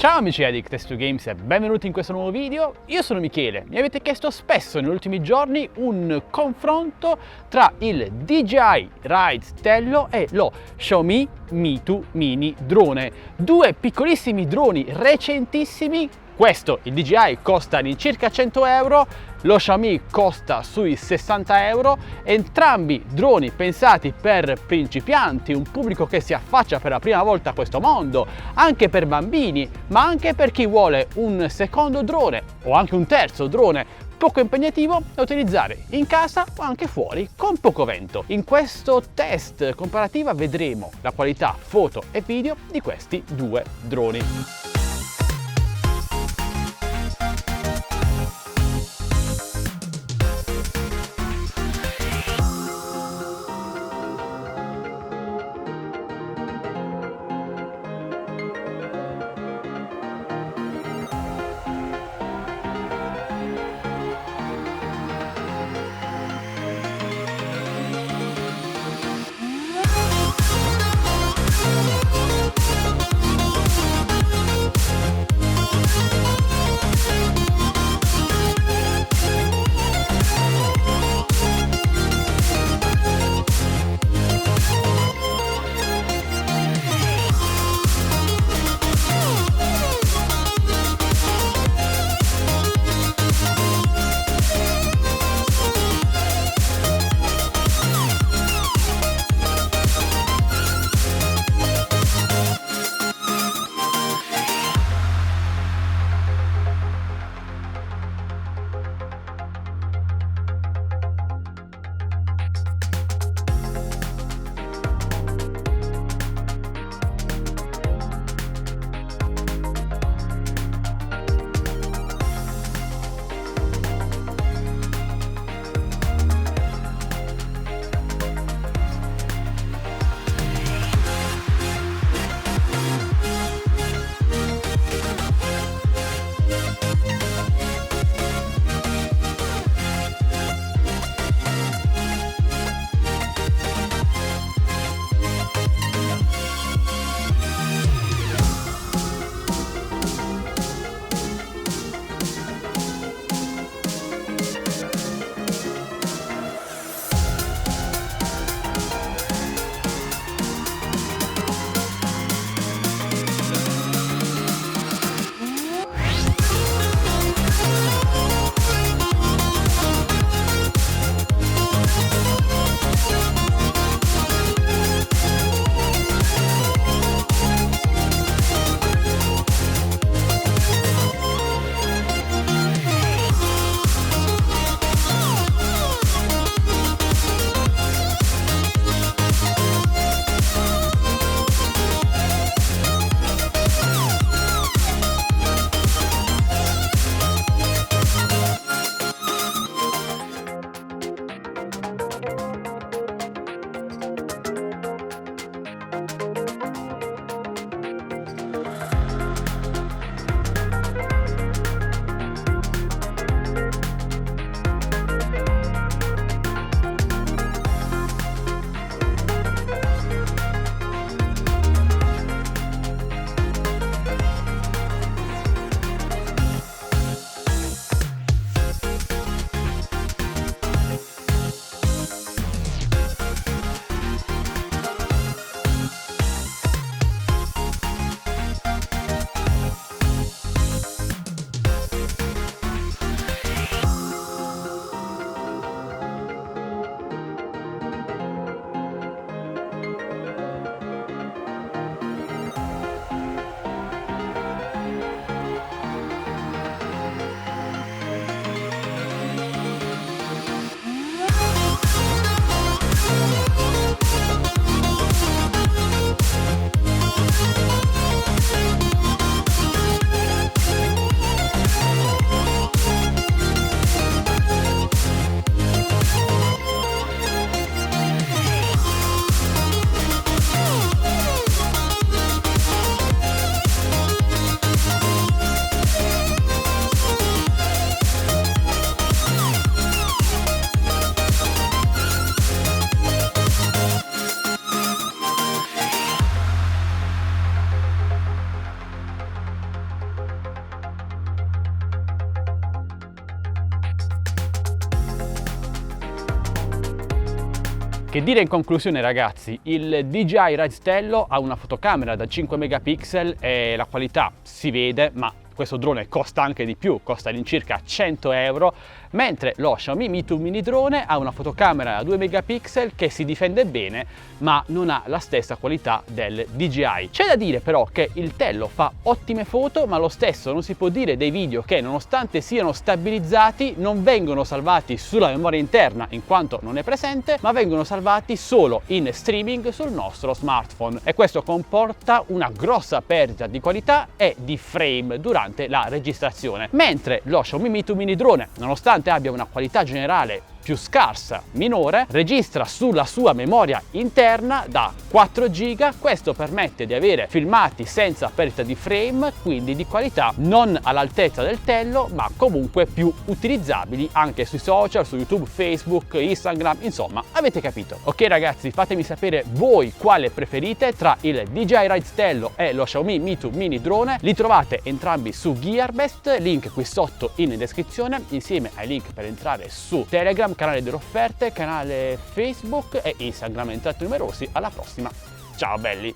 Ciao amici Addict Test2 Games e benvenuti in questo nuovo video. Io sono Michele. Mi avete chiesto spesso negli ultimi giorni un confronto tra il DJI Ride Stello e lo Xiaomi Mi 2 Mini drone. Due piccolissimi droni recentissimi. Questo, il DJI, costa all'incirca 100 euro, lo Xiaomi costa sui 60 euro, entrambi droni pensati per principianti, un pubblico che si affaccia per la prima volta a questo mondo, anche per bambini, ma anche per chi vuole un secondo drone o anche un terzo drone poco impegnativo da utilizzare in casa o anche fuori con poco vento. In questo test comparativa vedremo la qualità foto e video di questi due droni. Che dire in conclusione ragazzi, il DJI Ride Stello ha una fotocamera da 5 megapixel e la qualità si vede, ma questo drone costa anche di più, costa all'incirca 100 euro, mentre lo Xiaomi Mi 2 mini drone ha una fotocamera da 2 megapixel che si difende bene, ma non ha la stessa qualità del DJI. C'è da dire però che il Tello fa ottime foto, ma lo stesso non si può dire dei video che, nonostante siano stabilizzati, non vengono salvati sulla memoria interna in quanto non è presente, ma vengono salvati solo in streaming sul nostro smartphone, e questo comporta una grossa perdita di qualità e di frame durante la registrazione. Mentre lo Xiaomi Mi 2 mini drone, nonostante abbia una qualità generale più scarsa, minore, registra sulla sua memoria interna da 4 giga. Questo permette di avere filmati senza perdita di frame, quindi di qualità non all'altezza del Tello, ma comunque più utilizzabili anche sui social, su YouTube, Facebook, Instagram, insomma, avete capito. Ok ragazzi, fatemi sapere voi quale preferite tra il DJI Ride Stello e lo Xiaomi Mi 2 mini drone. Li trovate entrambi su Gearbest, link qui sotto in descrizione, insieme ai link per entrare su Telegram, canale delle offerte, canale Facebook e Instagram. Entrate numerosi. Alla prossima, ciao belli.